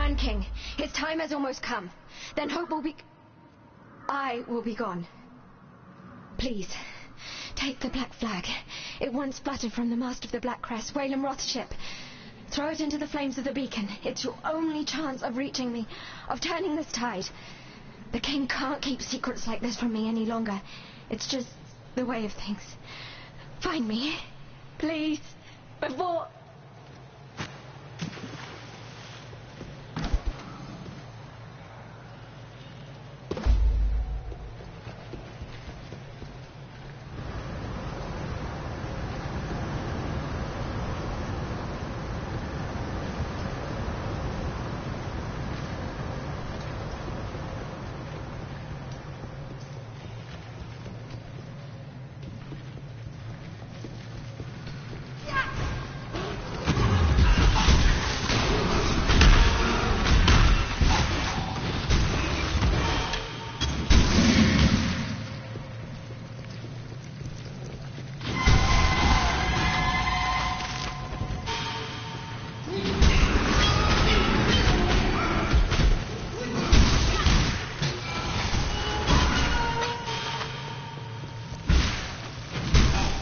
Grand King. His time has almost come. Then hope will be... I will be gone. Please, take the black flag. It once fluttered from the mast of the Black Crest, Whalem Roth's ship. Throw it into the flames of the beacon. It's your only chance of reaching me, of turning this tide. The King can't keep secrets like this from me any longer. It's just the way of things. Find me, please, before...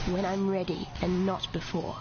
When I'm ready, and not before.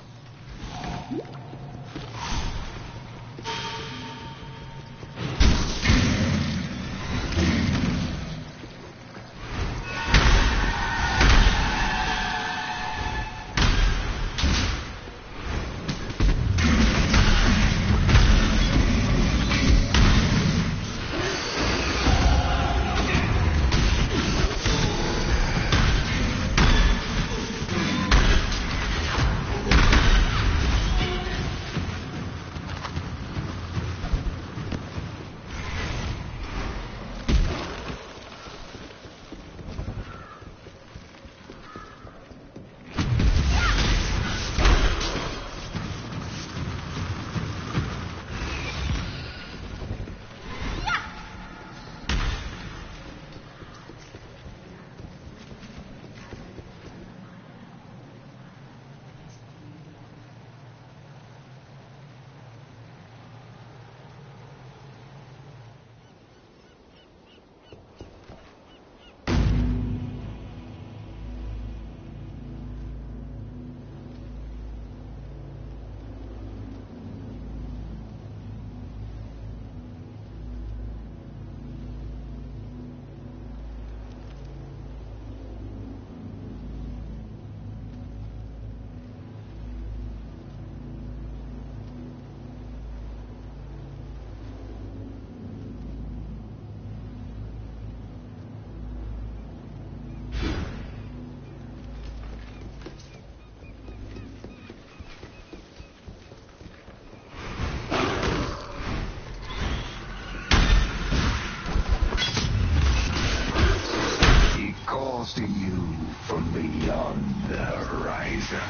Casting you from beyond the horizon.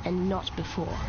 And not before.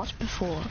not before.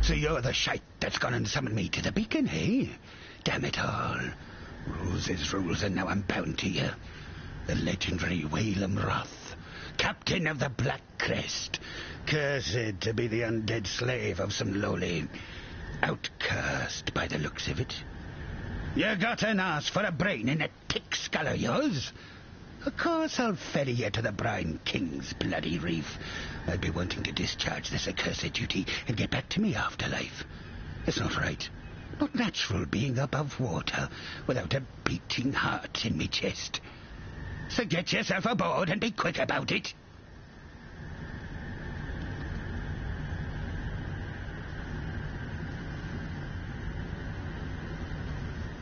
So you're the shite that's gone and summoned me to the beacon, eh? Damn it all. Rules is rules, and now I'm bound to you. The legendary Whalem Roth, captain of the Black Crest, cursed to be the undead slave of some lowly outcast by the looks of it. You got an ass for a brain in a tick skull of yours? Of course I'll ferry you to the Brine King's bloody reef. I'll be wanting to discharge this accursed duty and get back to me afterlife. It's not right. Not natural being above water without a beating heart in me chest. So get yourself aboard and be quick about it.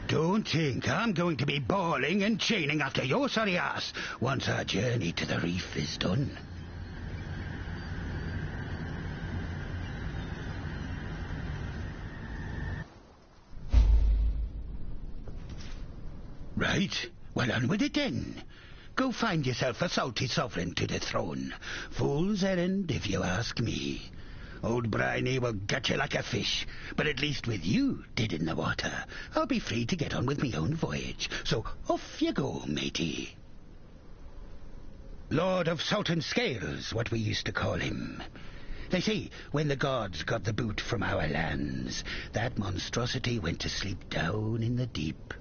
Don't think I'm going to be bawling and chaining after your sorry ass once our journey to the reef is done. Right, well, on with it then. Go find yourself a salty sovereign to dethrone. Fool's errand, if you ask me. Old Briny will gut you like a fish, but at least with you dead in the water, I'll be free to get on with me own voyage. So off you go, matey. Lord of Salt and Scales, what we used to call him. They say when the gods got the boot from our lands, that monstrosity went to sleep down in the deep.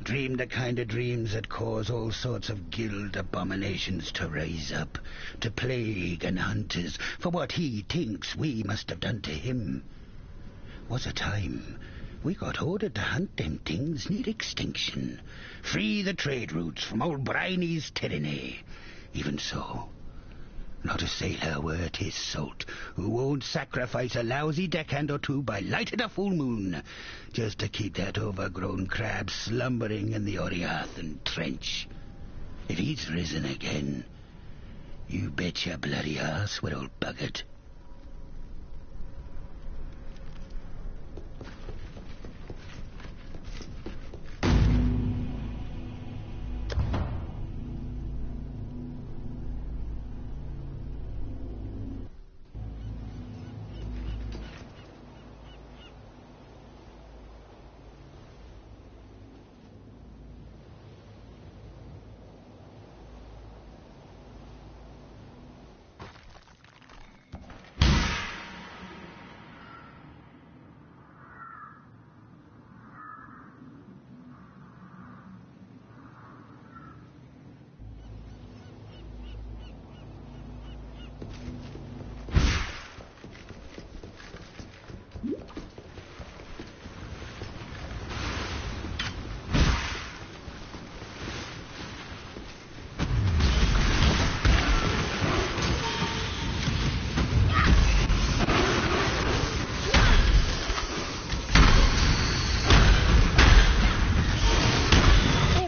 Dreamed the kind of dreams that cause all sorts of guild abominations to rise up, to plague and hunt us for what he thinks we must have done to him. Was a time we got ordered to hunt them things near extinction, free the trade routes from old Briny's tyranny. Even so, not a sailor worth his salt who won't sacrifice a lousy deckhand or two by light of the full moon just to keep that overgrown crab slumbering in the Oriathan trench. If he's risen again, you bet your bloody ass we're all buggered.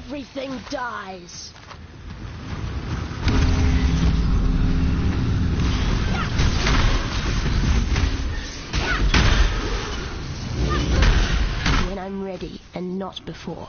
Everything dies. When I'm ready and not before.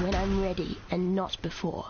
When I'm ready, and not before.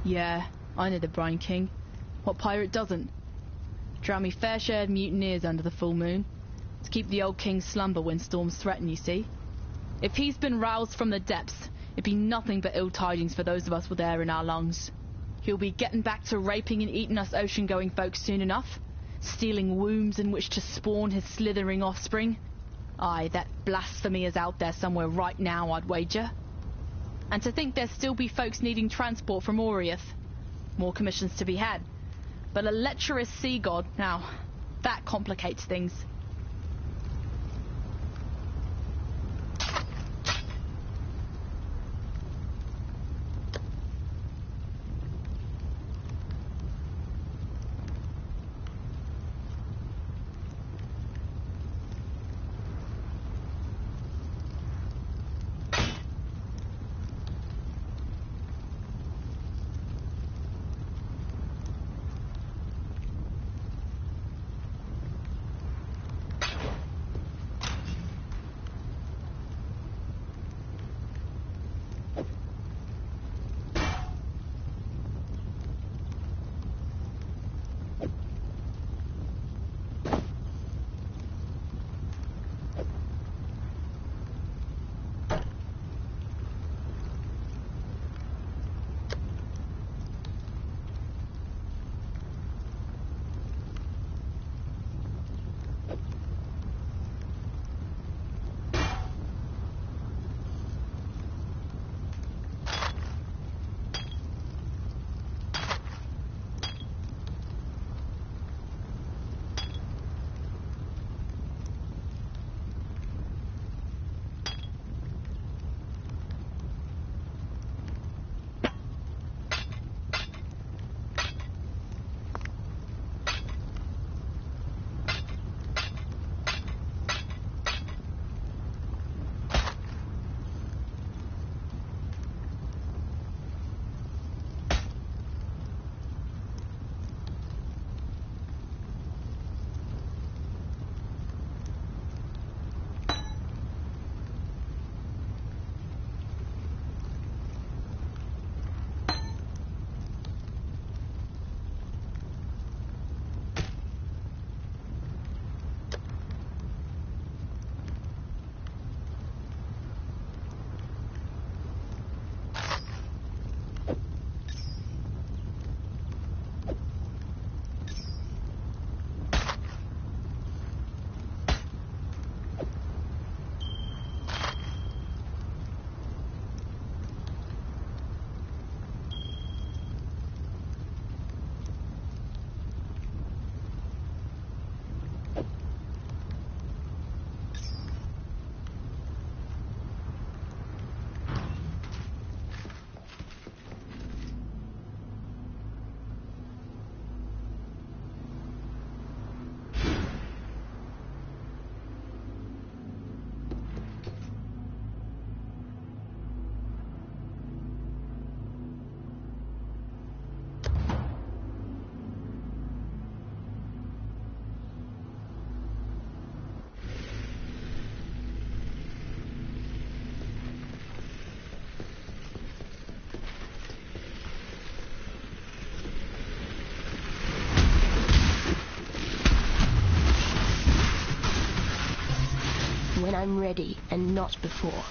Yeah, I know the Brine King. What pirate doesn't? Drown me fair share of mutineers under the full moon. To keep the old king's slumber when storms threaten, you see. If he's been roused from the depths, it'd be nothing but ill tidings for those of us with air in our lungs. He'll be getting back to raping and eating us ocean-going folks soon enough, stealing wombs in which to spawn his slithering offspring. Aye, that blasphemy is out there somewhere right now, I'd wager. And to think there'd still be folks needing transport from Oriath. More commissions to be had. But a lecherous sea god, now, that complicates things. When I'm ready, and not before.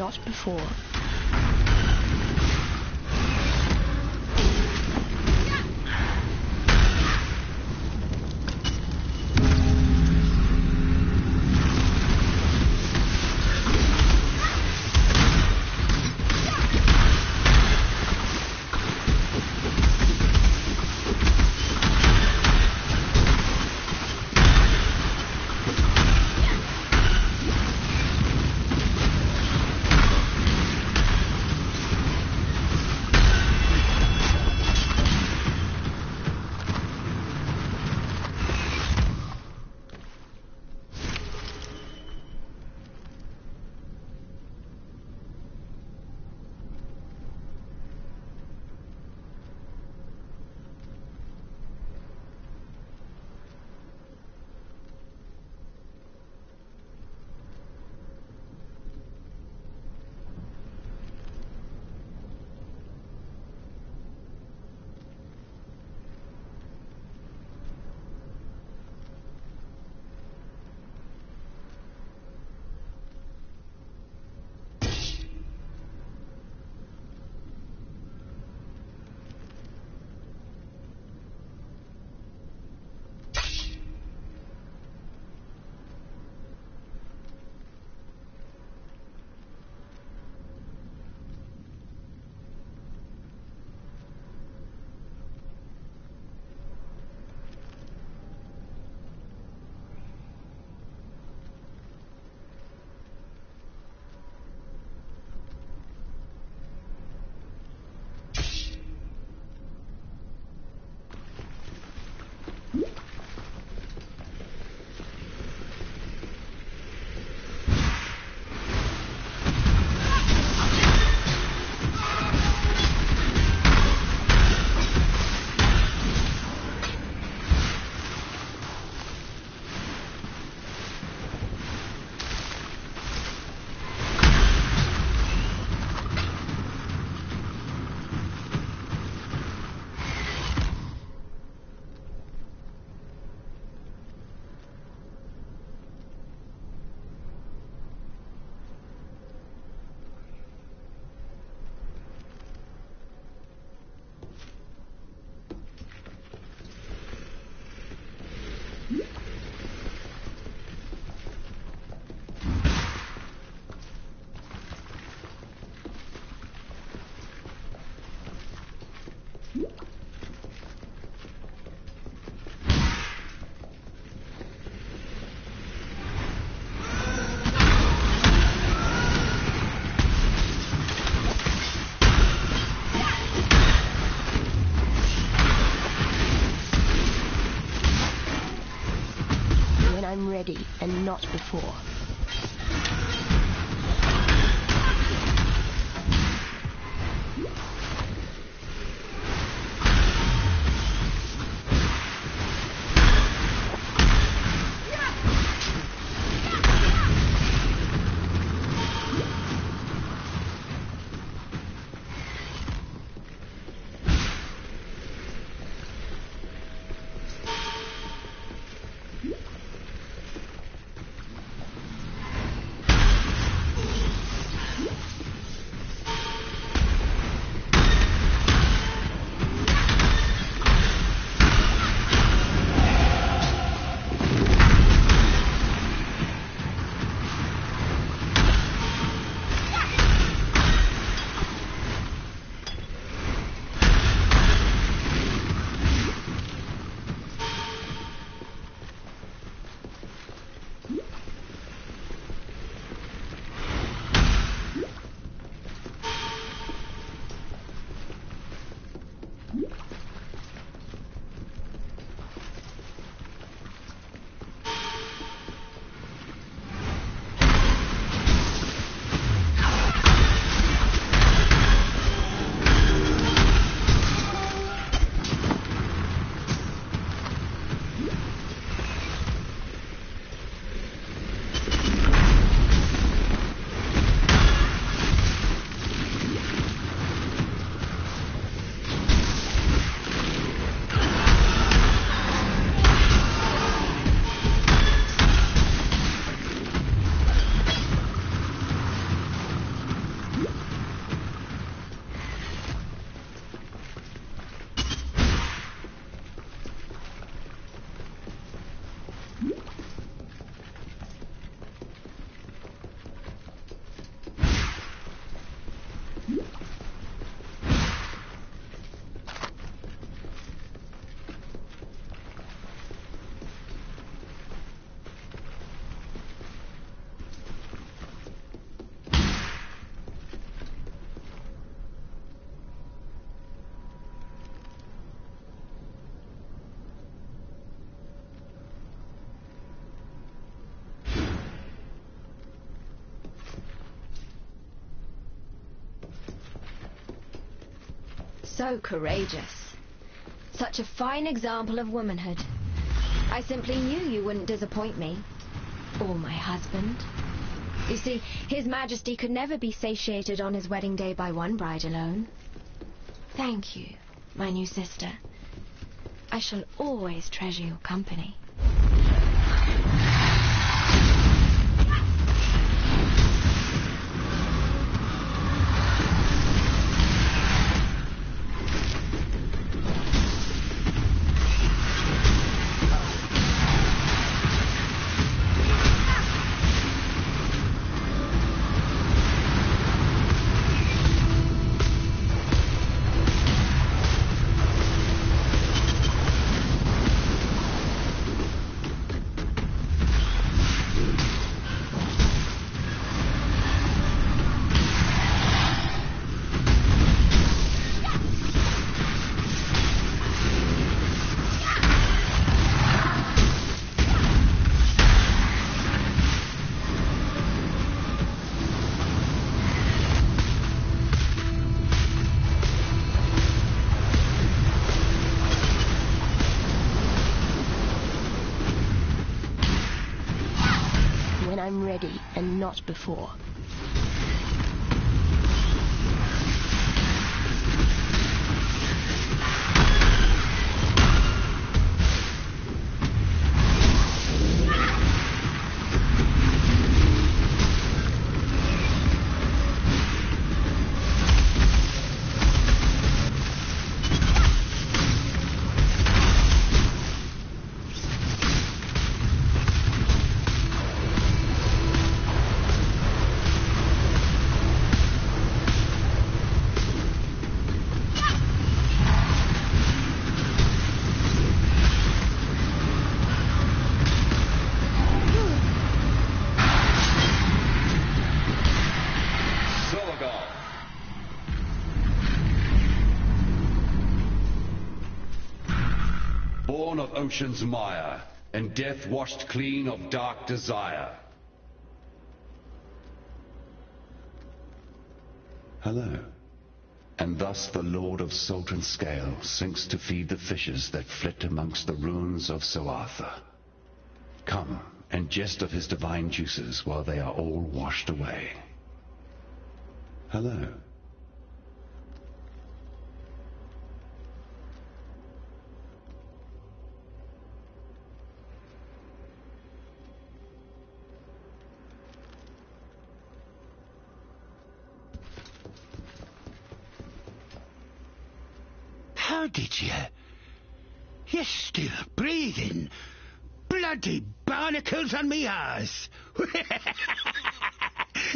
not before. I'm ready, and not before. So courageous. Such a fine example of womanhood. I simply knew you wouldn't disappoint me. Or my husband. You see, His Majesty could never be satiated on his wedding day by one bride alone. Thank you, my new sister. I shall always treasure your company. I'm ready, and not before. Born of ocean's mire, and death washed clean of dark desire. Hello. And thus the Lord of Salt and Scale sinks to feed the fishes that flit amongst the ruins of Soartha. Come and jest of his divine juices while they are all washed away. Hello. How did you? You're still breathing. Bloody barnacles on me arse.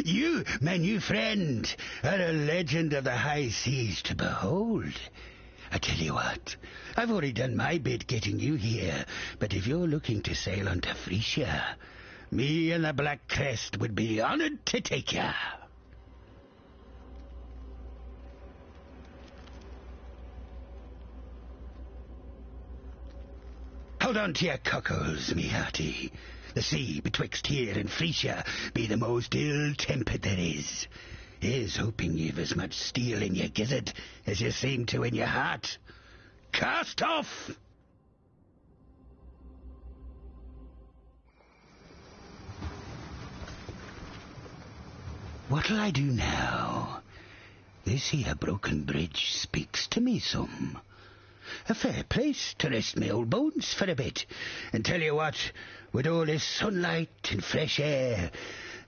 You, my new friend, are a legend of the high seas to behold. I tell you what, I've already done my bit getting you here, but if you're looking to sail onto Frisia, me and the Black Crest would be honored to take you. Hold on to your cockles, me hearty. The sea betwixt here and Frisia be the most ill-tempered there is. Here's hoping you've as much steel in your gizzard as you seem to in your heart. Cast off! What'll I do now? This here broken bridge speaks to me some. A fair place to rest my old bones for a bit. And tell you what, with all this sunlight and fresh air,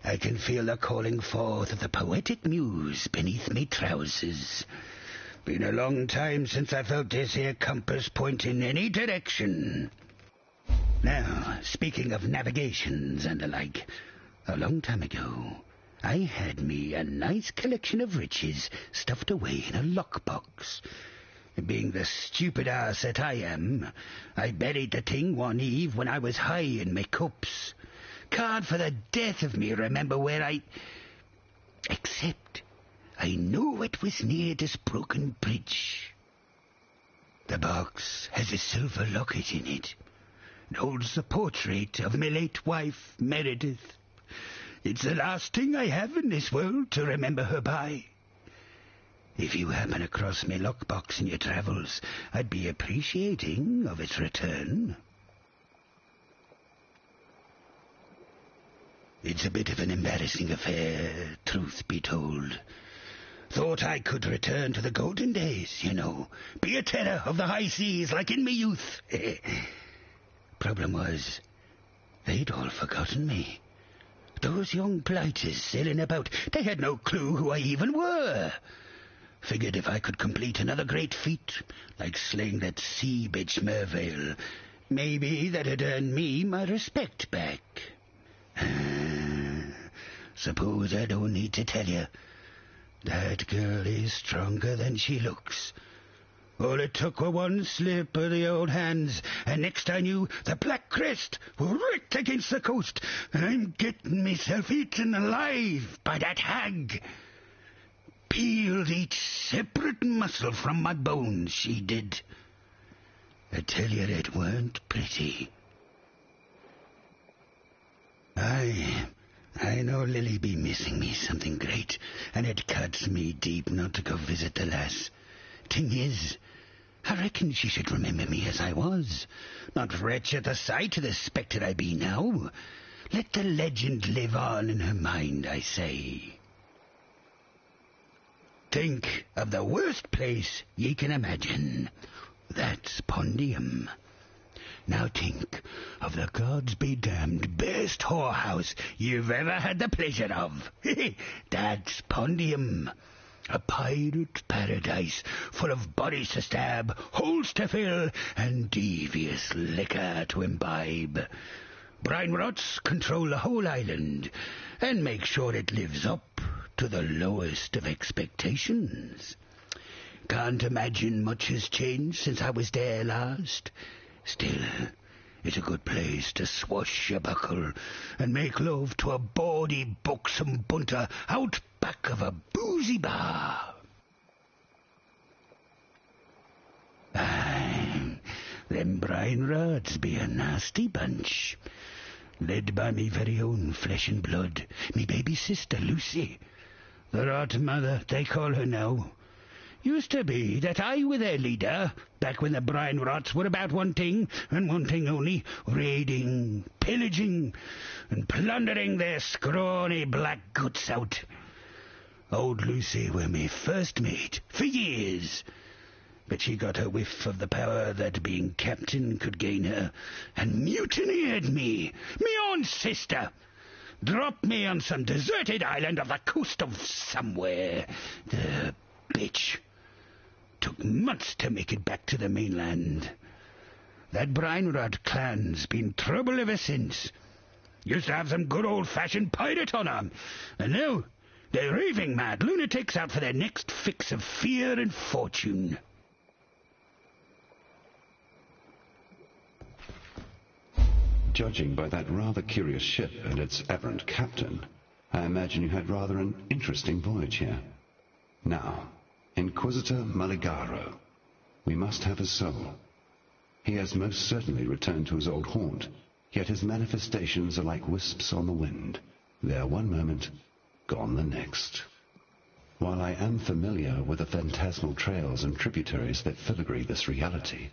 I can feel the calling forth of the poetic muse beneath me trousers. Been a long time since I felt this here compass point in any direction. Now, speaking of navigations and the like, a long time ago, I had me a nice collection of riches stuffed away in a lockbox. Being the stupid ass that I am, I buried the thing one eve when I was high in my cups. Can't for the death of me remember where except I knew it was near this broken bridge. The box has a silver locket in it. It holds the portrait of my late wife, Meredith. It's the last thing I have in this world to remember her by. If you happen across me lockbox in your travels, I'd be appreciating of its return. It's a bit of an embarrassing affair, truth be told. Thought I could return to the golden days, you know. Be a terror of the high seas like in me youth. Problem was, they'd all forgotten me. Those young blighters sailing about, they had no clue who I even were. Figured if I could complete another great feat, like slaying that sea bitch Mervale, maybe that'd earn me my respect back. Suppose I don't need to tell you. That girl is stronger than she looks. All it took were one slip of the old hands, and next I knew, the Black Crest were right against the coast, and I'm getting myself eaten alive by that hag. Peeled each separate muscle from my bones, she did. I tell you, it weren't pretty. I know Lily be missing me something great, and it cuts me deep not to go visit the lass. Thing is, I reckon she should remember me as I was, not retch at the sight of the spectre I be now. Let the legend live on in her mind, I say. Think of the worst place ye can imagine. That's Pondium. Now think of the gods be damned best whorehouse you've ever had the pleasure of. That's Pondium. A pirate paradise full of bodies to stab, holes to fill, and devious liquor to imbibe. Brine rots control the whole island and make sure it lives up to the lowest of expectations. Can't imagine much has changed since I was there last. Still, it's a good place to swashbuckle and make love to a bawdy, buxom bunter out back of a boozy bar. Aye, them brine rods be a nasty bunch. Led by me very own flesh and blood, me baby sister Lucy. The rot mother, they call her now. Used to be that I were their leader, back when the brine rots were about one thing, and one thing only, raiding, pillaging, and plundering their scrawny black guts out. Old Lucy were me first mate, for years, but she got a whiff of the power that being captain could gain her, and mutineered me own sister. Dropped me on some deserted island off the coast of somewhere. The bitch. Took months to make it back to the mainland. That brine rod clan's been trouble ever since. Used to have some good old-fashioned pirate on 'em, and now they're raving mad lunatics out for their next fix of fear and fortune. Judging by that rather curious ship and its aberrant captain, I imagine you had rather an interesting voyage here. Now, Inquisitor Maligaro. We must have his soul. He has most certainly returned to his old haunt, yet his manifestations are like wisps on the wind. There one moment, gone the next. While I am familiar with the phantasmal trails and tributaries that filigree this reality,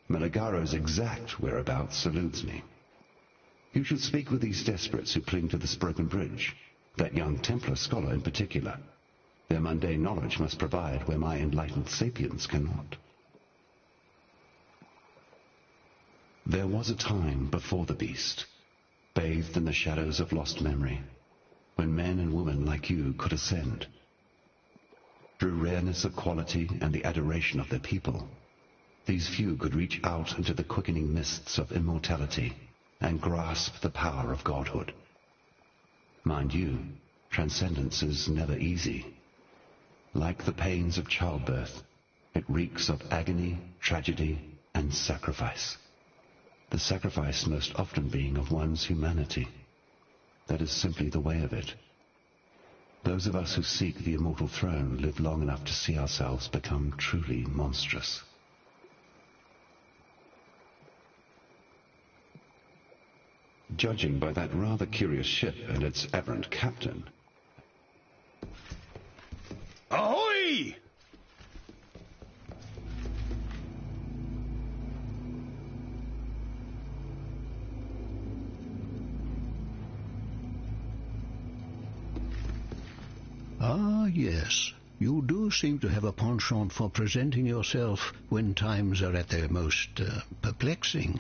Maligaro's exact whereabouts eludes me. You should speak with these desperates who cling to this broken bridge, that young Templar scholar in particular. Their mundane knowledge must provide where my enlightened sapiens cannot. There was a time before the beast, bathed in the shadows of lost memory, when men and women like you could ascend. Through rareness of quality and the adoration of their people, these few could reach out into the quickening mists of immortality and grasp the power of godhood. Mind you, transcendence is never easy. Like the pains of childbirth, it reeks of agony, tragedy, and sacrifice. The sacrifice most often being of one's humanity. That is simply the way of it. Those of us who seek the immortal throne live long enough to see ourselves become truly monstrous. Judging by that rather curious ship and its aberrant captain. Ahoy! Ah, yes. You do seem to have a penchant for presenting yourself when times are at their most perplexing.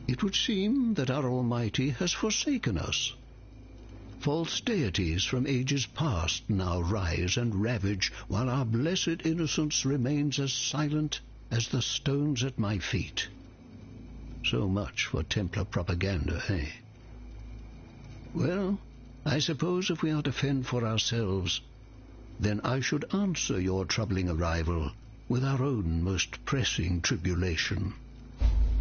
It would seem that our Almighty has forsaken us. False deities from ages past now rise and ravage, while our blessed innocence remains as silent as the stones at my feet. So much for Templar propaganda, eh? Well, I suppose if we are to fend for ourselves, then I should answer your troubling arrival with our own most pressing tribulation.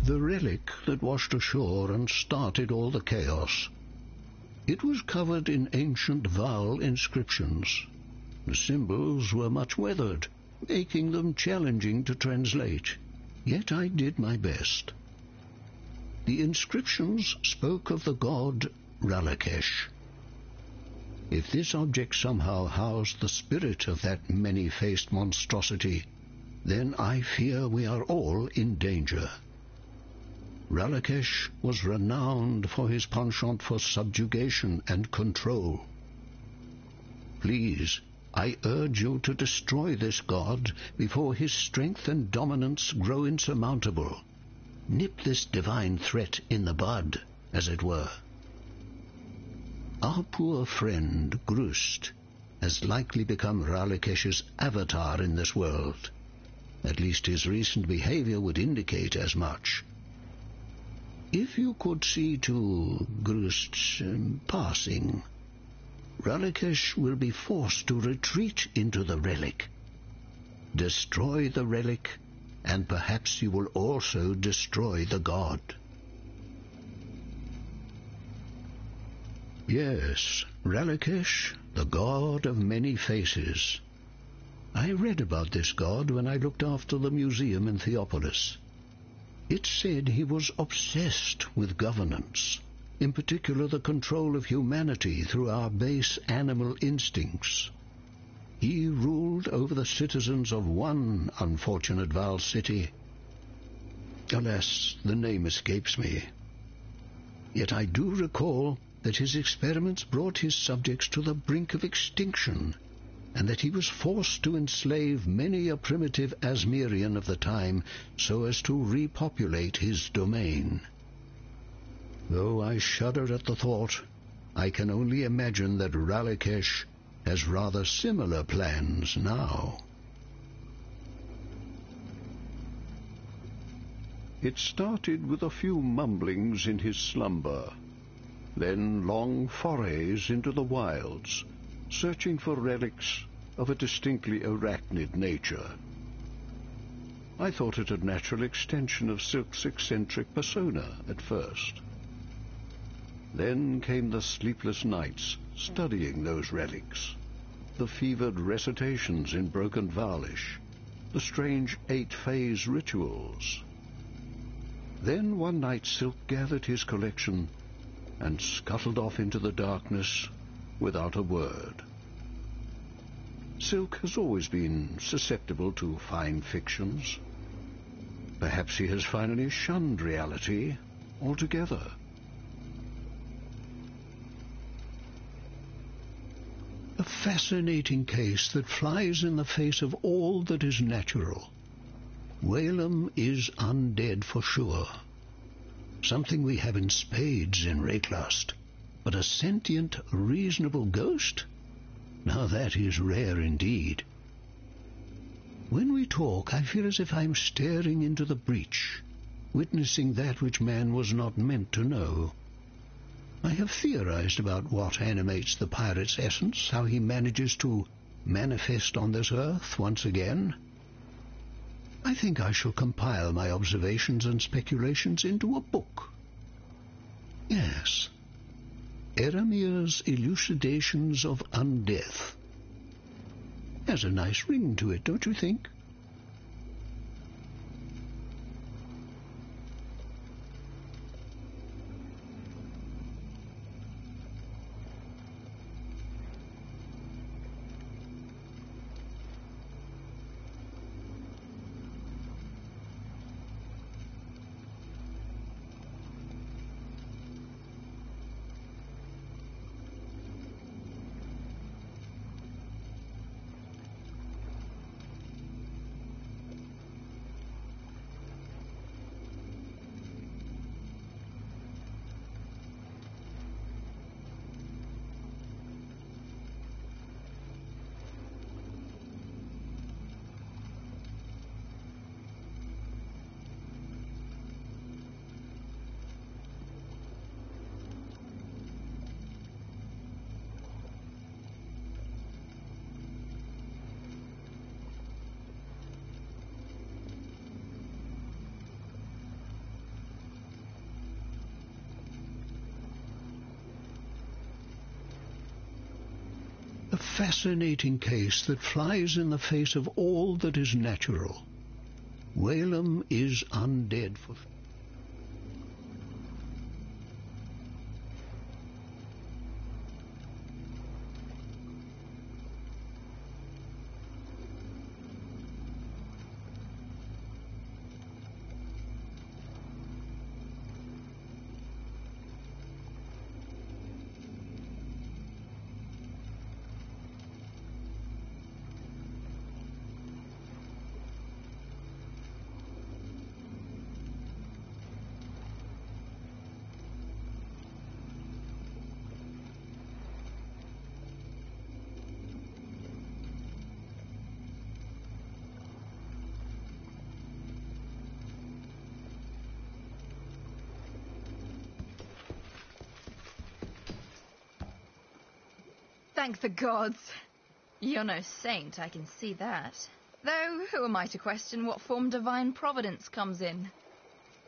The relic that washed ashore and started all the chaos. It was covered in ancient Val inscriptions. The symbols were much weathered, making them challenging to translate. Yet I did my best. The inscriptions spoke of the god Ralakesh. If this object somehow housed the spirit of that many-faced monstrosity, then I fear we are all in danger. Ralakesh was renowned for his penchant for subjugation and control. Please, I urge you to destroy this god before his strength and dominance grow insurmountable. Nip this divine threat in the bud, as it were. Our poor friend, Grust, has likely become Ralakesh's avatar in this world. At least his recent behavior would indicate as much. If you could see to Grust's passing, Ralakesh will be forced to retreat into the relic. Destroy the relic, and perhaps you will also destroy the god. Yes, Ralakesh, the god of many faces. I read about this god when I looked after the museum in Theopolis. It said he was obsessed with governance, in particular the control of humanity through our base animal instincts. He ruled over the citizens of one unfortunate Val city. Alas, the name escapes me. Yet I do recall that his experiments brought his subjects to the brink of extinction, and that he was forced to enslave many a primitive Asmerian of the time so as to repopulate his domain. Though I shudder at the thought, I can only imagine that Ralakesh has rather similar plans now. It started with a few mumblings in his slumber, then long forays into the wilds, searching for relics of a distinctly arachnid nature. I thought it a natural extension of Silk's eccentric persona at first. Then came the sleepless nights studying those relics, the fevered recitations in broken Valish, the strange 8-phase rituals. Then one night Silk gathered his collection and scuttled off into the darkness without a word. Silk has always been susceptible to fine fictions. Perhaps he has finally shunned reality altogether. A fascinating case that flies in the face of all that is natural. Whalem is undead for sure. Something we have in spades in Rakelust. But a sentient, reasonable ghost? Now that is rare indeed. When we talk, I feel as if I'm staring into the breach, witnessing that which man was not meant to know. I have theorized about what animates the pirate's essence, how he manages to manifest on this earth once again. I think I shall compile my observations and speculations into a book. Yes, Eramir's Elucidations of Undeath. Has a nice ring to it, don't you think? A fascinating case that flies in the face of all that is natural. Whalem is undead for... Thank the gods. You're no saint, I can see that. Though, who am I to question what form divine providence comes in?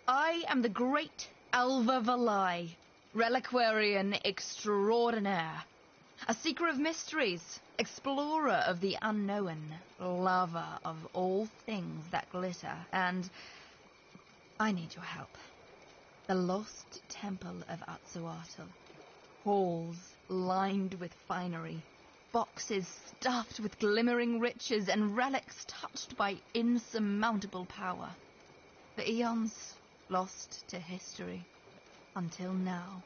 I am the great Alva Valai, reliquarian extraordinaire, a seeker of mysteries, explorer of the unknown, lover of all things that glitter, and I need your help. The lost temple of Atsuatl. Halls lined with finery, boxes stuffed with glimmering riches, and relics touched by insurmountable power. For eons lost to history, until now.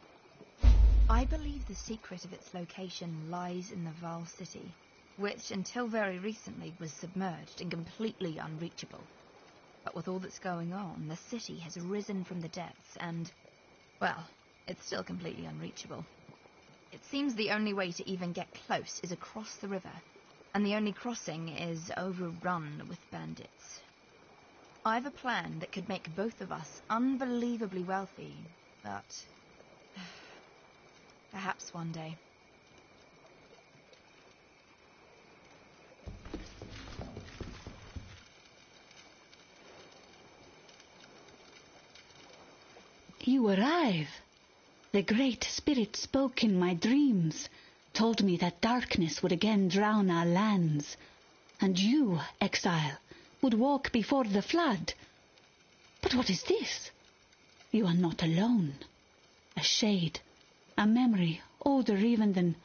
I believe the secret of its location lies in the Val City, which until very recently was submerged and completely unreachable. But with all that's going on, the city has risen from the depths and, well, it's still completely unreachable. It seems the only way to even get close is across the river, and the only crossing is overrun with bandits. I've a plan that could make both of us unbelievably wealthy, but perhaps one day. You arrive. The Great Spirit spoke in my dreams, told me that darkness would again drown our lands, and you, exile, would walk before the flood. But what is this? You are not alone. A shade, a memory, older even than...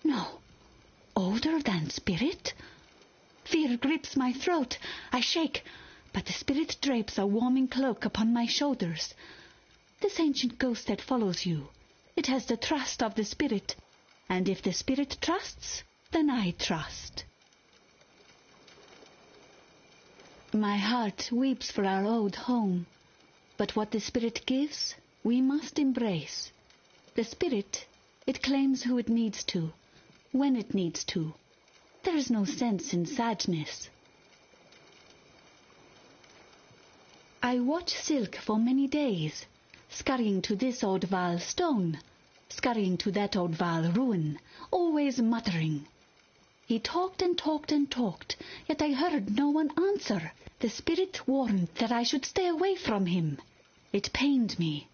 No, older than spirit? Fear grips my throat. I shake, but the spirit drapes a warming cloak upon my shoulders. This ancient ghost that follows you, it has the trust of the spirit, and if the spirit trusts, then I trust. My heart weeps for our old home, but what the spirit gives, we must embrace. The spirit, it claims who it needs to, when it needs to. There is no sense in sadness. I watch Silk for many days, scurrying to this old Val stone, scurrying to that old Val ruin, always muttering. He talked and talked and talked, yet I heard no one answer. The spirit warned that I should stay away from him. It pained me.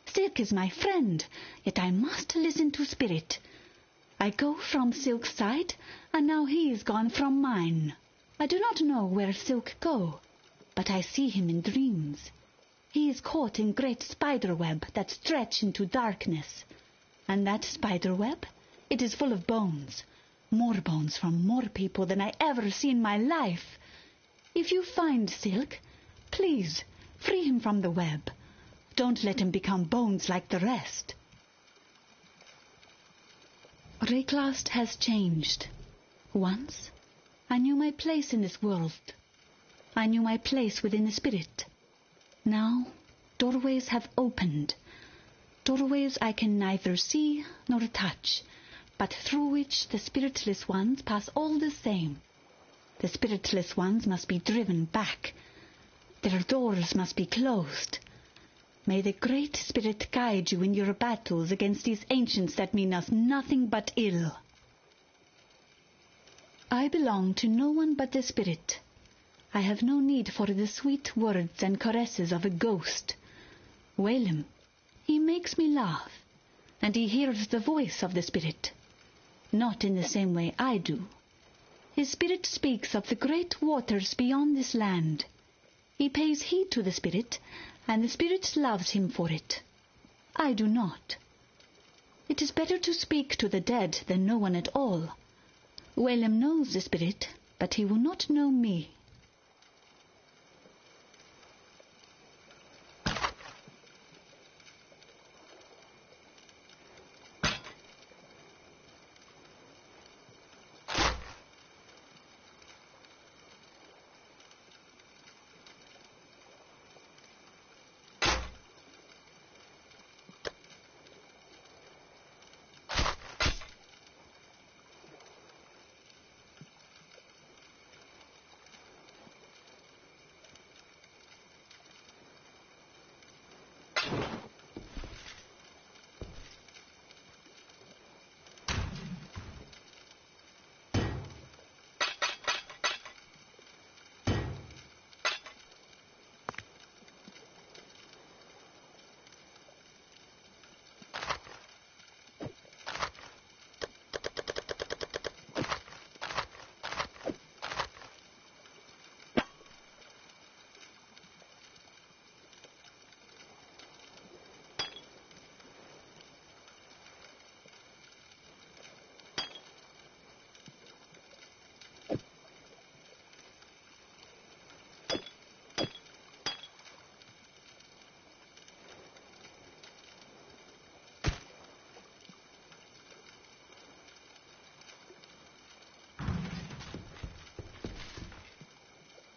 Silk is my friend, yet I must listen to spirit. I go from Silk's side, and now he is gone from mine. I do not know where Silk go, but I see him in dreams. He is caught in great spider web that stretch into darkness. And that spider web, it is full of bones. More bones from more people than I ever see in my life. If you find Silk, please, free him from the web. Don't let him become bones like the rest. Reklast has changed. Once, I knew my place in this world. I knew my place within the spirit. Now, doorways have opened. Doorways I can neither see nor touch, but through which the spiritless ones pass all the same. The spiritless ones must be driven back. Their doors must be closed. May the Great Spirit guide you in your battles against these ancients that mean us nothing but ill. I belong to no one but the spirit. I have no need for the sweet words and caresses of a ghost. Whalem, he makes me laugh, and he hears the voice of the spirit. not in the same way I do. His spirit speaks of the great waters beyond this land. He pays heed to the spirit, and the spirit loves him for it. I do not. It is better to speak to the dead than no one at all. Willem knows the spirit, but he will not know me.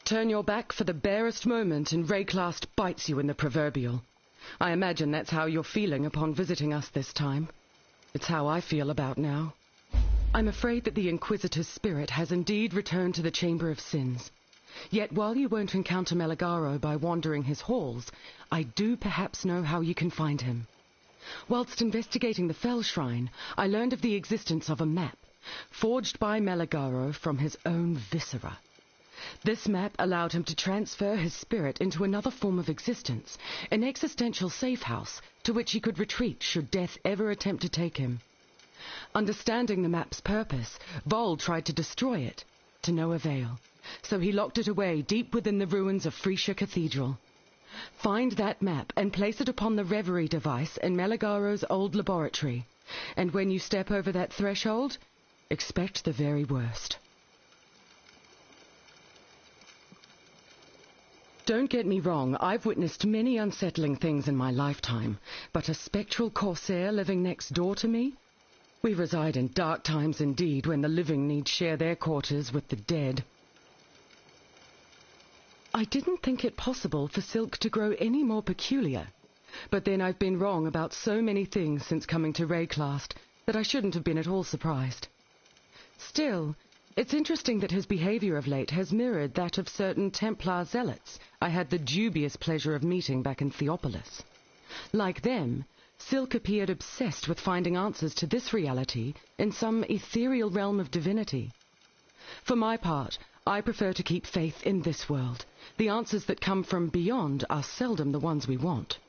Turn your back for the barest moment and Rayclast bites you in the proverbial. I imagine that's how you're feeling upon visiting us this time. It's how I feel about now. I'm afraid that the Inquisitor's spirit has indeed returned to the Chamber of Sins. Yet while you won't encounter Meligaro by wandering his halls, I do perhaps know how you can find him. Whilst investigating the Fell Shrine, I learned of the existence of a map, forged by Meligaro from his own viscera. This map allowed him to transfer his spirit into another form of existence, an existential safe house to which he could retreat should death ever attempt to take him. Understanding the map's purpose, Vol tried to destroy it, to no avail, so he locked it away deep within the ruins of Frisia Cathedral. Find that map and place it upon the Reverie device in Meligaro's old laboratory, and when you step over that threshold, expect the very worst. Don't get me wrong, I've witnessed many unsettling things in my lifetime, but a spectral corsair living next door to me? We reside in dark times indeed, when the living need share their quarters with the dead. I didn't think it possible for Silk to grow any more peculiar, but then I've been wrong about so many things since coming to Rayclast that I shouldn't have been at all surprised. Still, it's interesting that his behavior of late has mirrored that of certain Templar zealots I had the dubious pleasure of meeting back in Theopolis. Like them, Silk appeared obsessed with finding answers to this reality in some ethereal realm of divinity. For my part, I prefer to keep faith in this world. The answers that come from beyond are seldom the ones we want.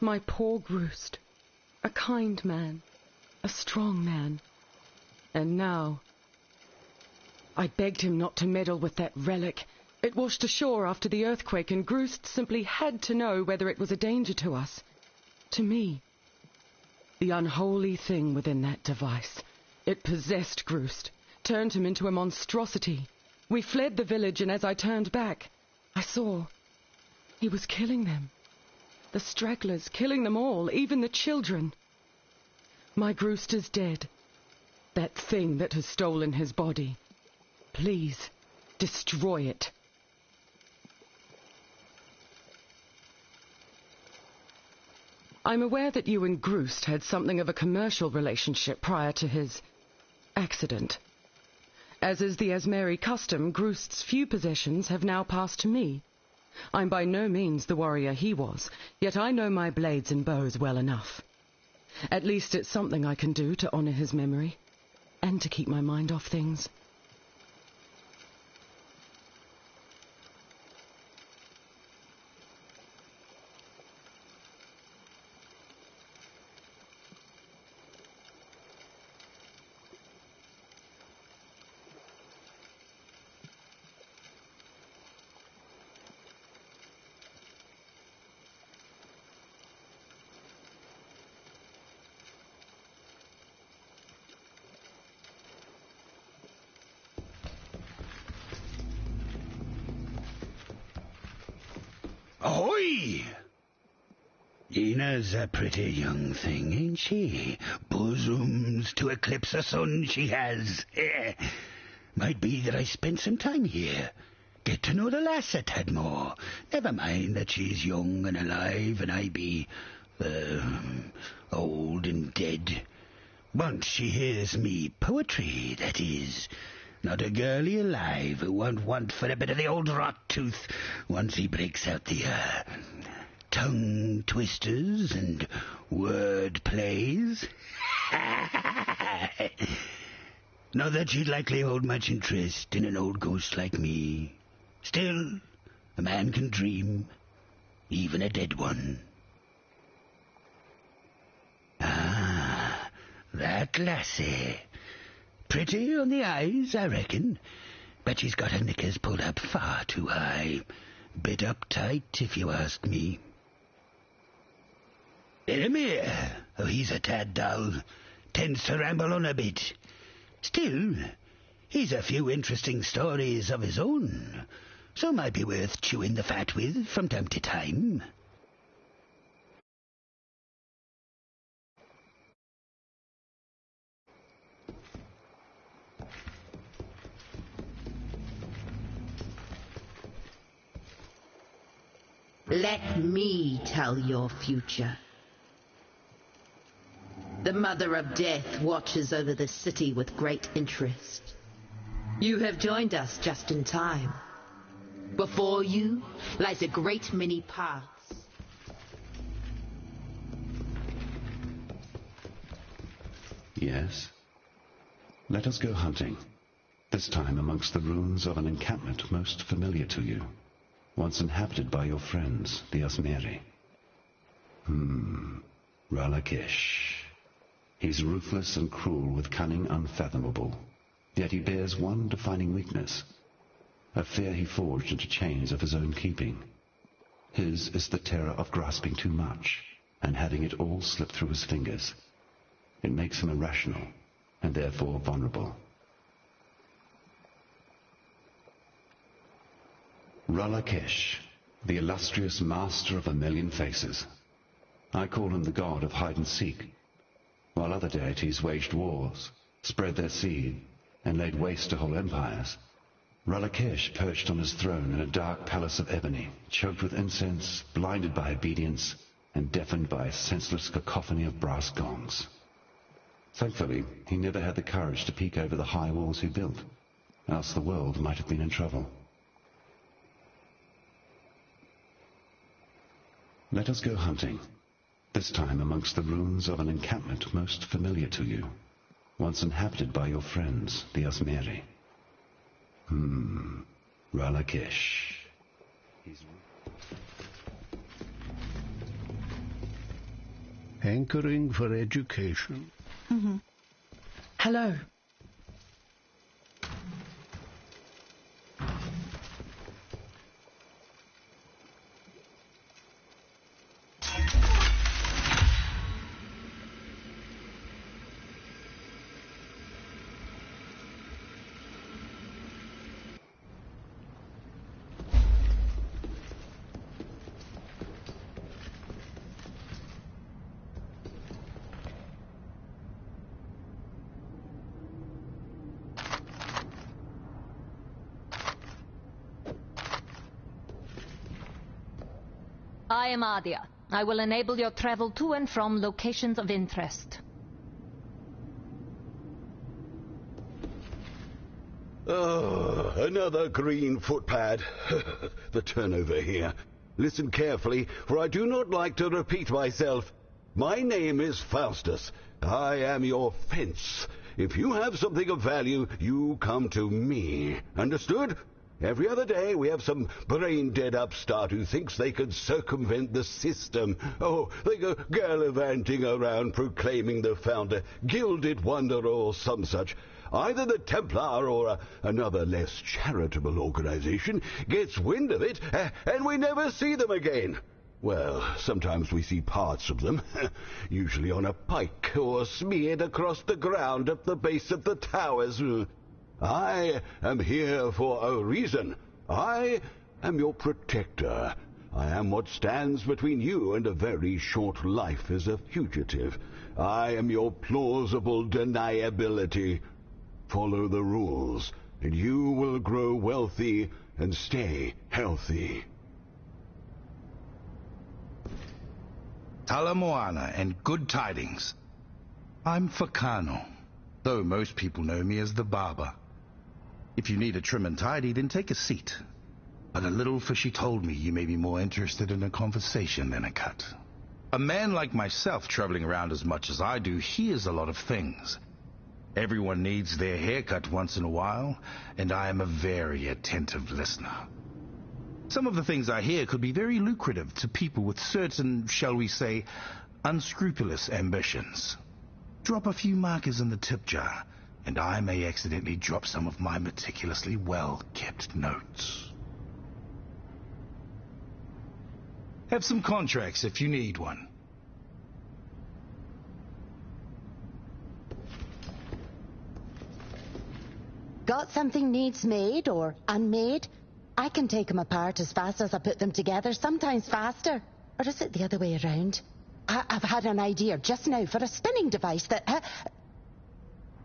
My poor Groost, a kind man, a strong man. And now, I begged him not to meddle with that relic. It washed ashore after the earthquake, and Groost simply had to know whether it was a danger to us. To me. The unholy thing within that device. It possessed Groost, turned him into a monstrosity. We fled the village, and as I turned back, I saw he was killing them. The stragglers, killing them all, even the children. My Groost is dead. That thing that has stolen his body. Please, destroy it. I'm aware that you and Groost had something of a commercial relationship prior to his accident. As is the Asmeri custom, Groost's few possessions have now passed to me. I'm by no means the warrior he was, yet I know my blades and bows well enough. At least it's something I can do to honor his memory. And to keep my mind off things. PoE! Ina's a pretty young thing, ain't she? Bosoms to eclipse a sun she has. Might be that I spent some time here. Get to know the lass a tad more. Never mind that she's young and alive and I be, old and dead. Once she hears me poetry, that is. Not a girlie alive who won't want for a bit of the old rot tooth once he breaks out the, tongue twisters and word plays. Not that she'd likely hold much interest in an old ghost like me. Still, a man can dream, even a dead one. Ah, that lassie. Pretty on the eyes, I reckon, but she's got her knickers pulled up far too high. Bit uptight, if you ask me. Elamir, oh, he's a tad dull. Tends to ramble on a bit. Still, he's a few interesting stories of his own, so might be worth chewing the fat with from time to time. Let me tell your future. The Mother of Death watches over the city with great interest. You have joined us just in time. Before you lies a great many paths. Yes. Let us go hunting. This time amongst the ruins of an encampment most familiar to you. Once inhabited by your friends, the Asmeri. Ralakish. He's ruthless and cruel with cunning unfathomable. Yet he bears one defining weakness. A fear he forged into chains of his own keeping. His is the terror of grasping too much, and having it all slip through his fingers. It makes him irrational, and therefore vulnerable. Ralakesh, the illustrious master of a million faces. I call him the god of hide-and-seek, while other deities waged wars, spread their seed, and laid waste to whole empires. Ralakesh perched on his throne in a dark palace of ebony, choked with incense, blinded by obedience, and deafened by a senseless cacophony of brass gongs. Thankfully, he never had the courage to peek over the high walls he built, else the world might have been in trouble. Let us go hunting, this time amongst the ruins of an encampment most familiar to you, once inhabited by your friends, the Asmeri. Ralakesh. Hankering for education. Hello. I am Adia. I will enable your travel to and from locations of interest. Oh, another green footpad. The turnover here. Listen carefully, for I do not like to repeat myself. My name is Faustus. I am your fence. If you have something of value, you come to me. Understood? Every other day we have some brain-dead upstart who thinks they can circumvent the system. Oh, they go gallivanting around proclaiming the founder, gilded wonder or some such. Either the Templar or another less charitable organization gets wind of it, and we never see them again. Well, sometimes we see parts of them, usually on a pike or smeared across the ground at the base of the towers. I am here for a reason. I am your protector. I am what stands between you and a very short life as a fugitive. I am your plausible deniability. Follow the rules, and you will grow wealthy and stay healthy. Talamoana and good tidings. I'm Fakano, though most people know me as the barber. If you need a trim and tidy, then take a seat. But a little fishy told me you may be more interested in a conversation than a cut. A man like myself traveling around as much as I do hears a lot of things. Everyone needs their hair cut once in a while, and I am a very attentive listener. Some of the things I hear could be very lucrative to people with certain, shall we say, unscrupulous ambitions. Drop a few markers in the tip jar, and I may accidentally drop some of my meticulously well-kept notes. Have some contracts if you need one. Got something needs made or unmade? I can take them apart as fast as I put them together, sometimes faster. Or is it the other way around? I've had an idea just now for a spinning device that...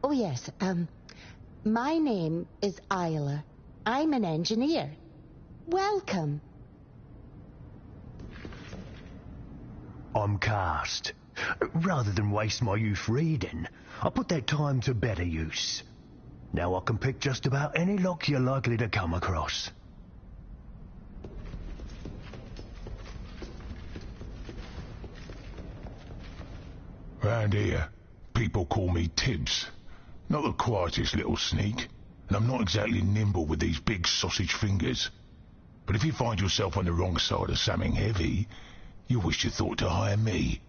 Oh yes, my name is Isla. I'm an engineer. Welcome. I'm Cast. Rather than waste my youth reading, I put that time to better use. Now I can pick just about any lock you're likely to come across. Round here, people call me Tibbs. Not the quietest little sneak, and I'm not exactly nimble with these big sausage fingers. But if you find yourself on the wrong side of something heavy, you wish you thought to hire me.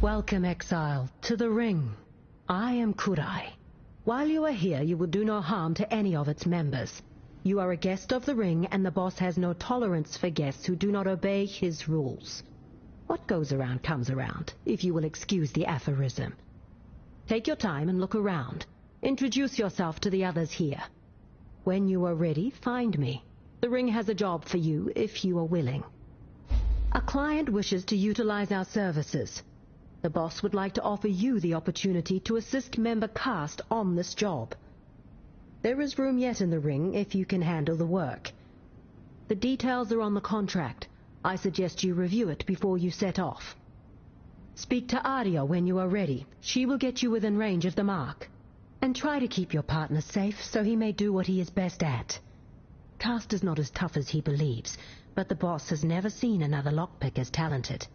Welcome, exile, to the Ring. I am Kurai. While you are here, you will do no harm to any of its members. You are a guest of the Ring, and the boss has no tolerance for guests who do not obey his rules. What goes around comes around, if you will excuse the aphorism. Take your time and look around. Introduce yourself to the others here. When you are ready, find me. The Ring has a job for you, if you are willing. A client wishes to utilize our services. The boss would like to offer you the opportunity to assist member Cast on this job. There is room yet in the Ring if you can handle the work. The details are on the contract. I suggest you review it before you set off. Speak to Aria when you are ready. She will get you within range of the mark. And try to keep your partner safe so he may do what he is best at. Cast is not as tough as he believes, but the boss has never seen another lockpick as talented.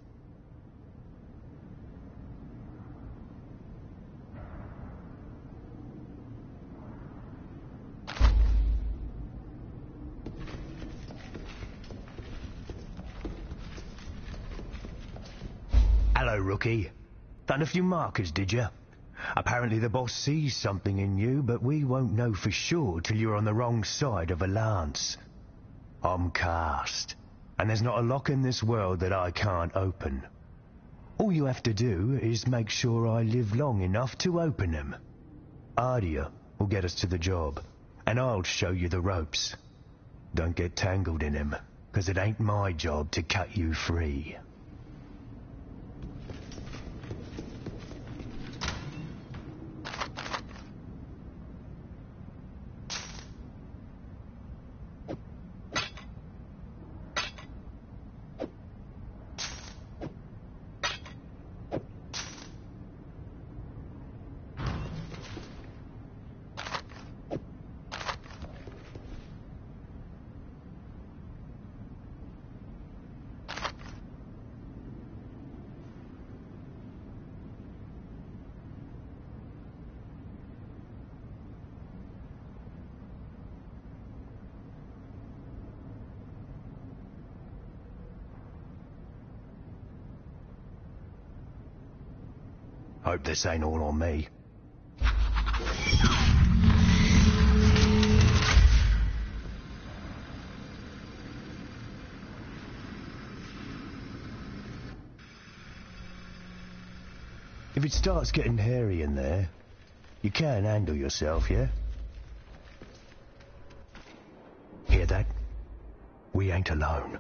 Hello, rookie. Found a few markers, did you? Apparently the boss sees something in you, but we won't know for sure till you're on the wrong side of a lance. I'm Cast, and there's not a lock in this world that I can't open. All you have to do is make sure I live long enough to open them. Aria will get us to the job, and I'll show you the ropes. Don't get tangled in them, 'cause it ain't my job to cut you free. Hope this ain't all on me. If it starts getting hairy in there, you can handle yourself, yeah? Here, ain't alone.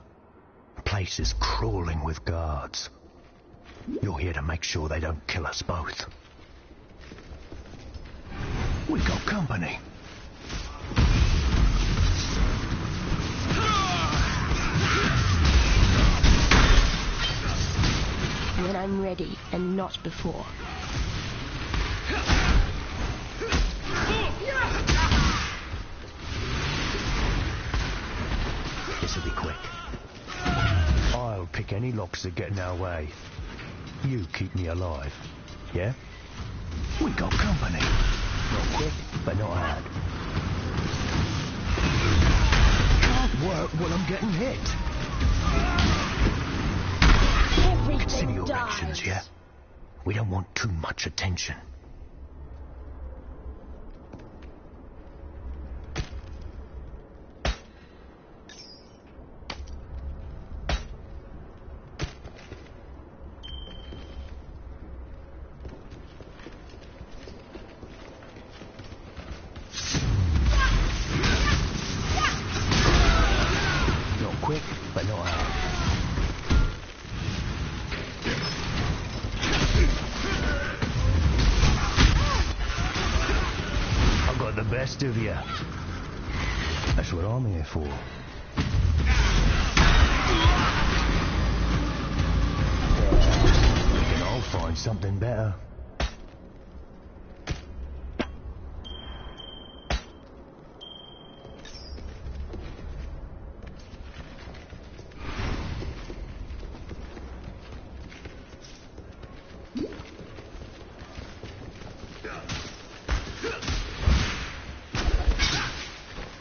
The place is crawling with guards. You're here to make sure they don't kill us both. We got company. When I'm ready, and not before. This'll be quick. I'll pick any locks that get in our way. You keep me alive. Yeah? We got company. Not quick, but not hard. Can't work while I'm getting hit. Consider your actions, yeah? We don't want too much attention. Not quick, but not hard. The best of you. That's what I'm here for. And I'll find something better.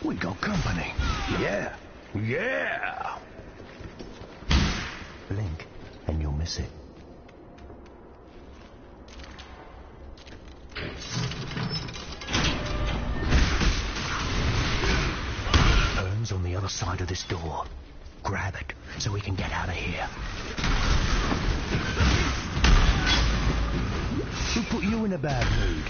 We got company. Yeah. Yeah. Blink and you'll miss it. Urn's on the other side of this door. Grab it so we can get out of here. Who put you in a bad mood?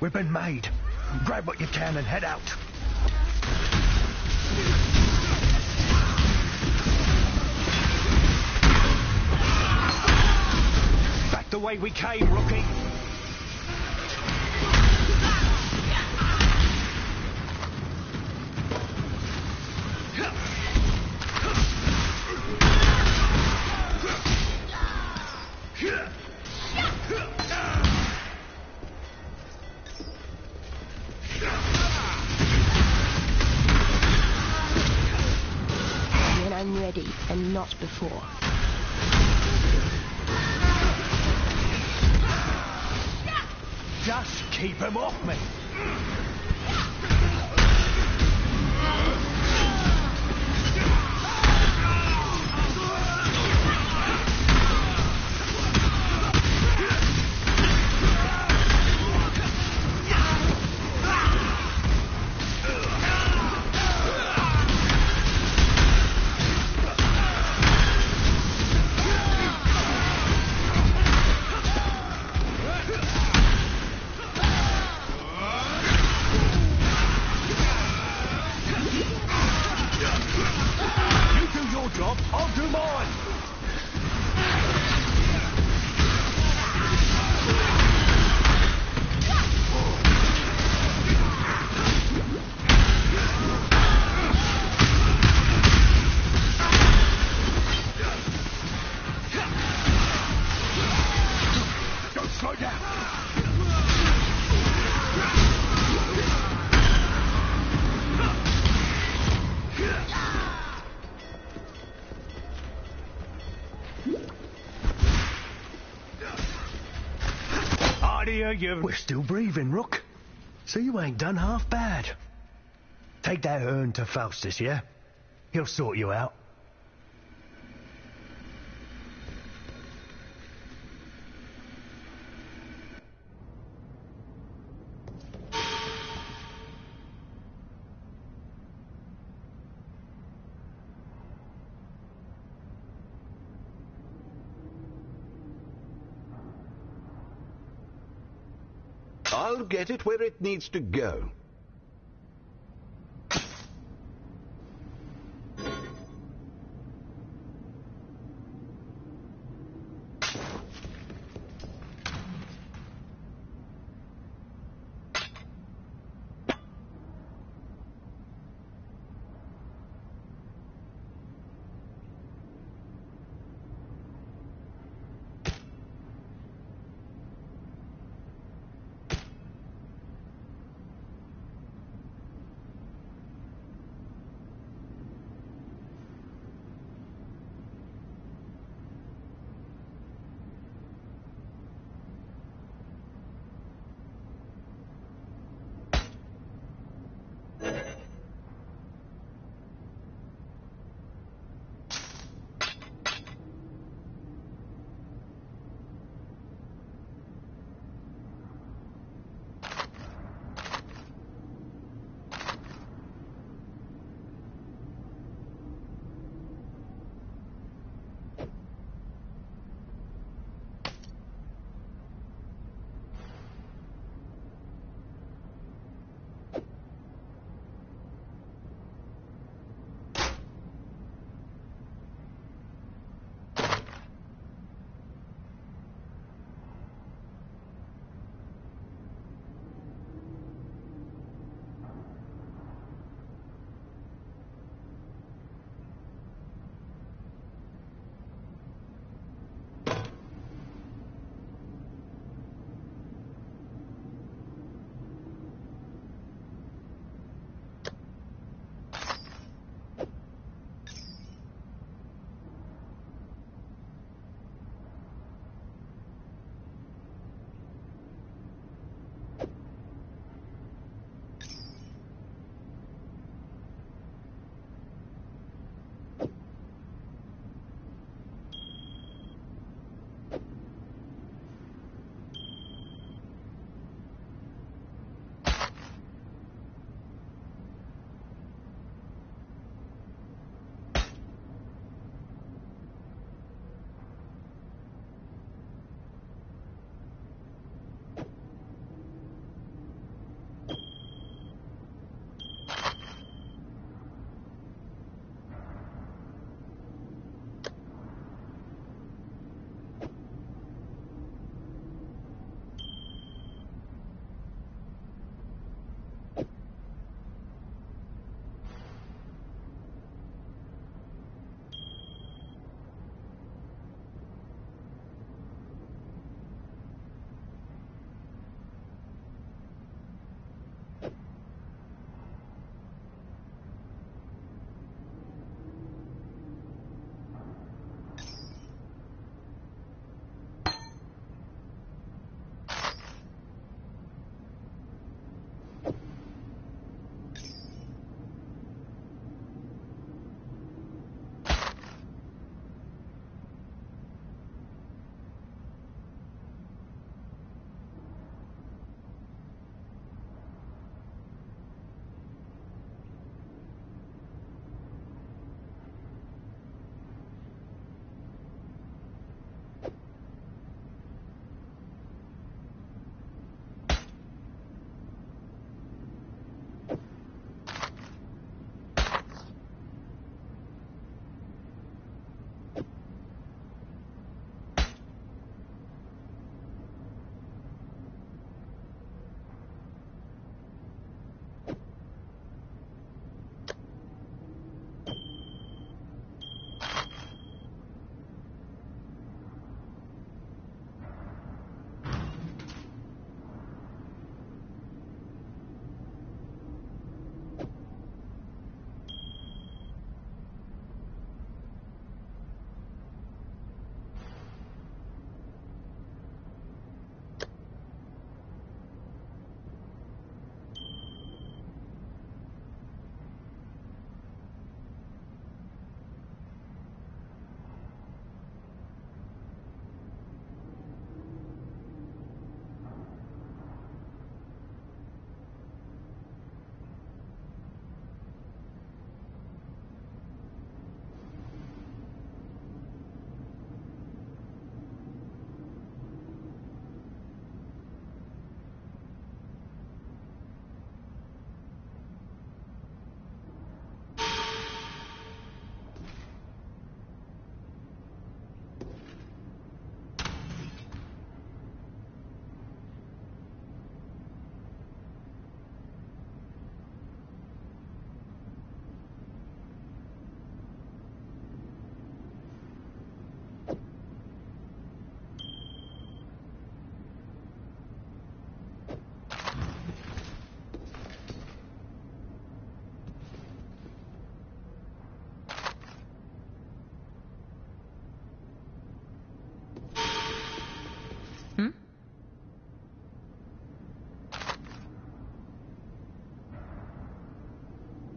We've been made. Grab what you can and head out. Back the way we came, rookie. I'm ready, and not before. Just keep him off me. dear, you... We're still breathing, Rook. So you ain't done half bad. Take that urn to Faustus, yeah? He'll sort you out. I'll get it where it needs to go.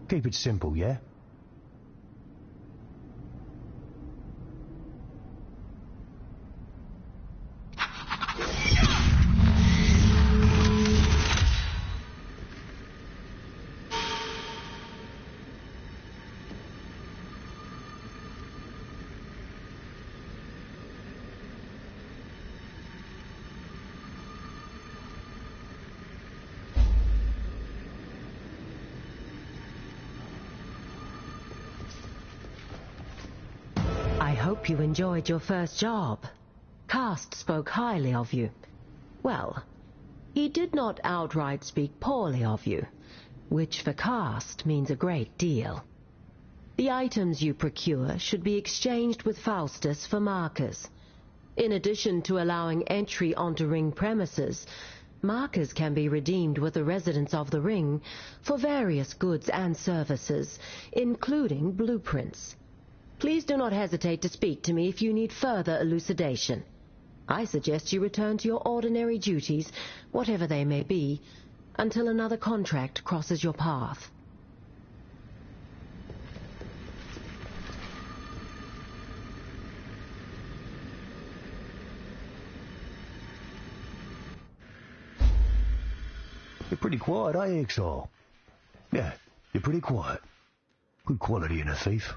Keep it simple, yeah? I hope you enjoyed your first job. Cast spoke highly of you. Well, he did not outright speak poorly of you, which for Cast means a great deal. The items you procure should be exchanged with Faustus for markers. In addition to allowing entry onto ring premises, markers can be redeemed with the residents of the ring for various goods and services, including blueprints. Please do not hesitate to speak to me if you need further elucidation. I suggest you return to your ordinary duties, whatever they may be, until another contract crosses your path. You're pretty quiet, eh, Exile? Yeah, you're pretty quiet. Good quality in a thief.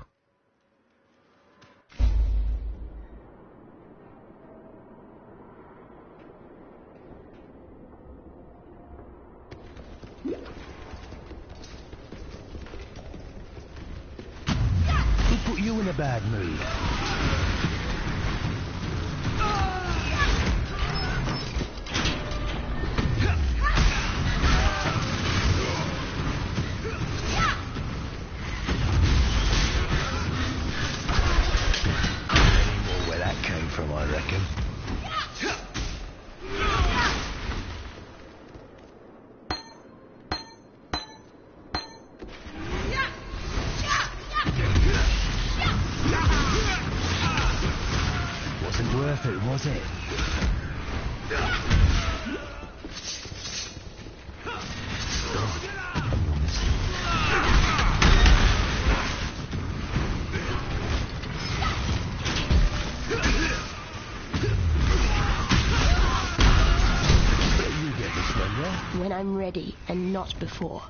Who put you in a bad mood? Where that came from, I reckon. Wasn't worth it, was it? When I'm ready, and not before.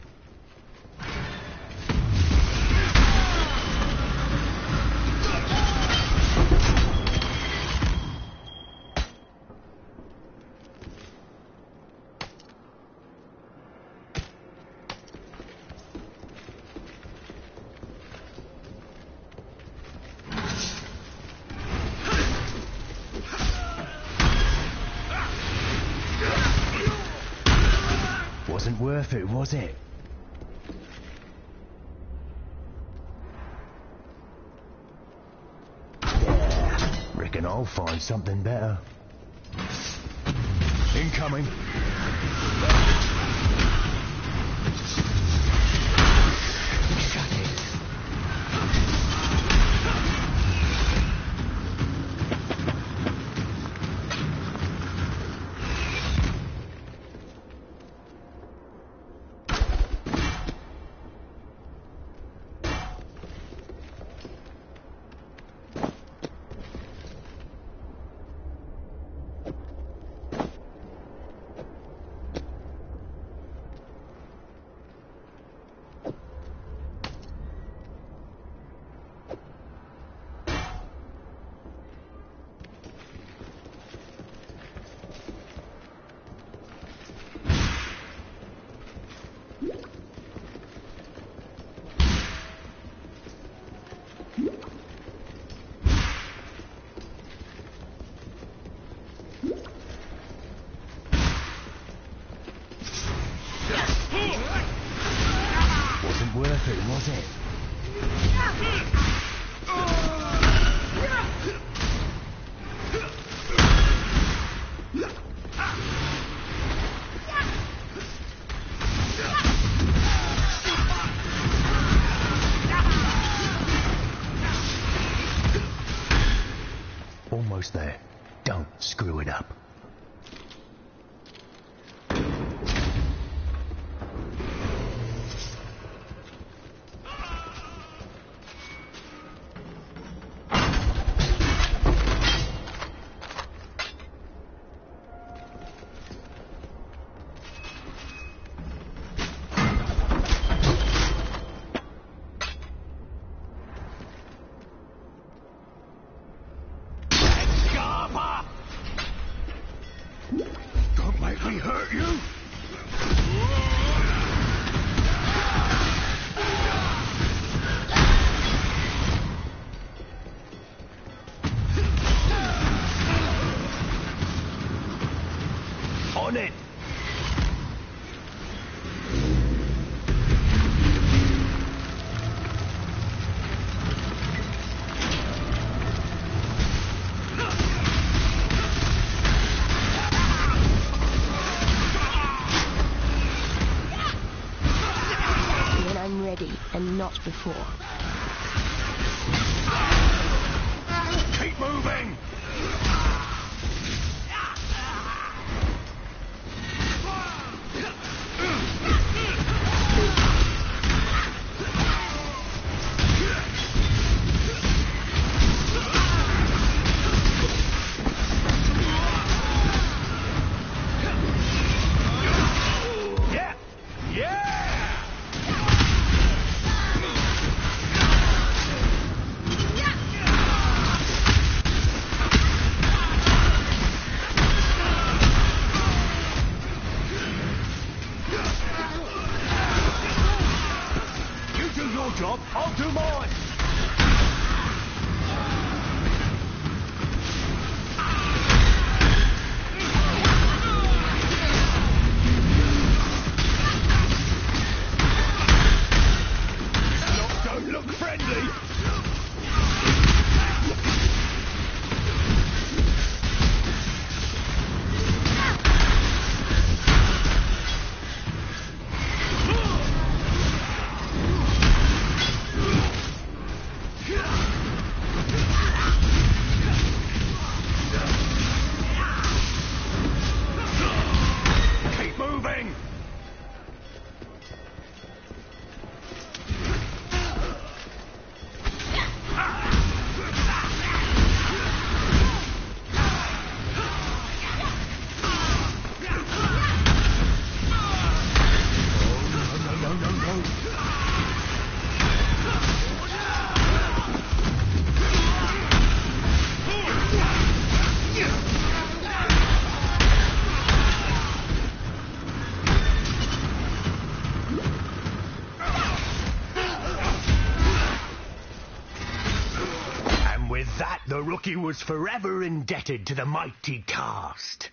Wasn't worth it, was it? Yeah, reckon I'll find something better. Incoming. Shut it. Wasn't worth it, was it? Almost there. Don't screw it up. before. Keep moving! Job, I'll do mine. Don't look friendly. The rookie was forever indebted to the mighty cast.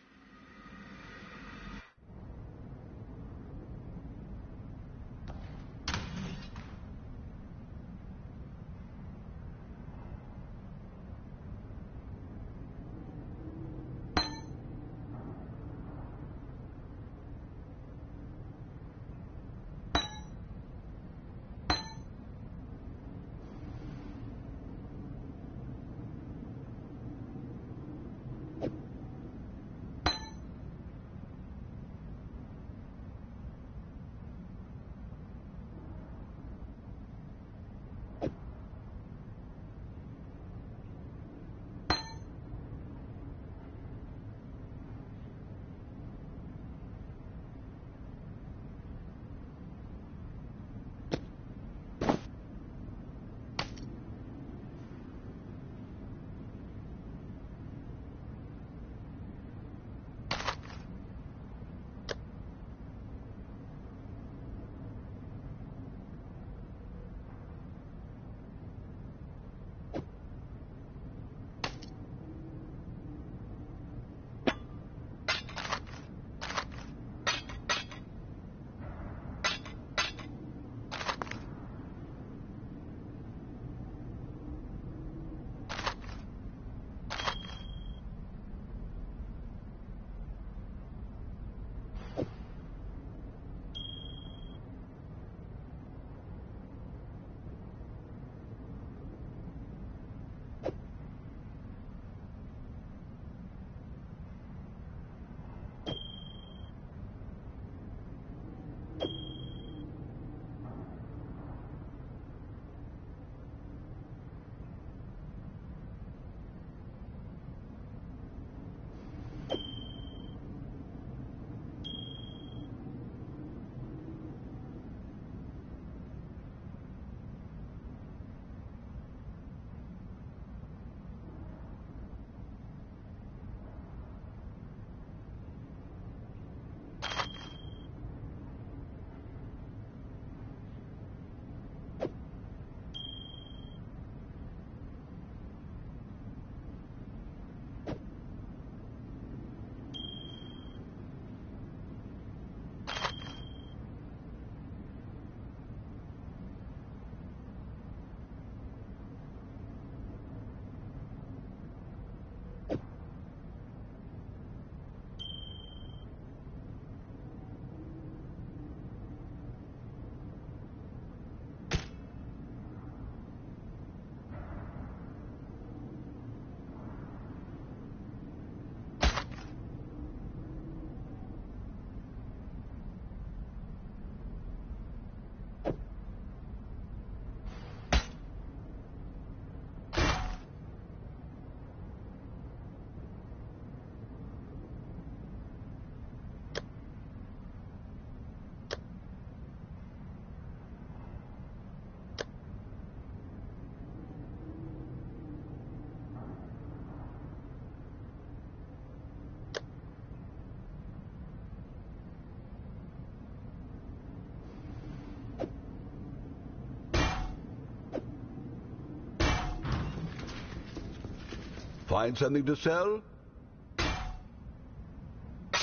Find something to sell?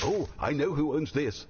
Oh, I know who owns this.